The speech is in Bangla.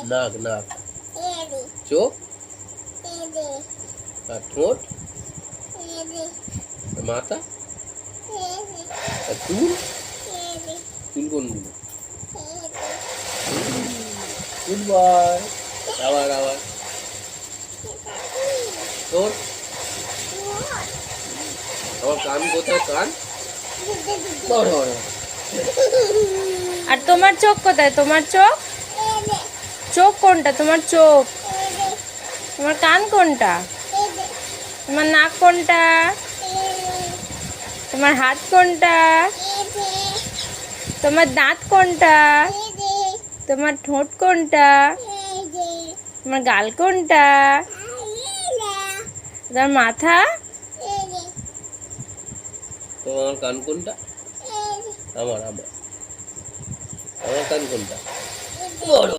নাক নাক চোখ আর ঠোঁট মাথা আর চুল চুল কোনগুলো গুড বয় আবার আবার ঠোঁট আমার কান কোথায় কান বড় বড় আর তোমার চোখ কোথায় তোমার চোখ চোখ কোনটা তোমার চোখ তোমার কান কোনটা তোমার নাক কোনটা তোমার হাত কোনটা তোমার দাঁত কোনটা তোমার ঠোঁট কোনটা তোমার গাল কোনটা তোমার মাথা তোমার কান কোনটা আমার আমার আমার কান কোনটা বড়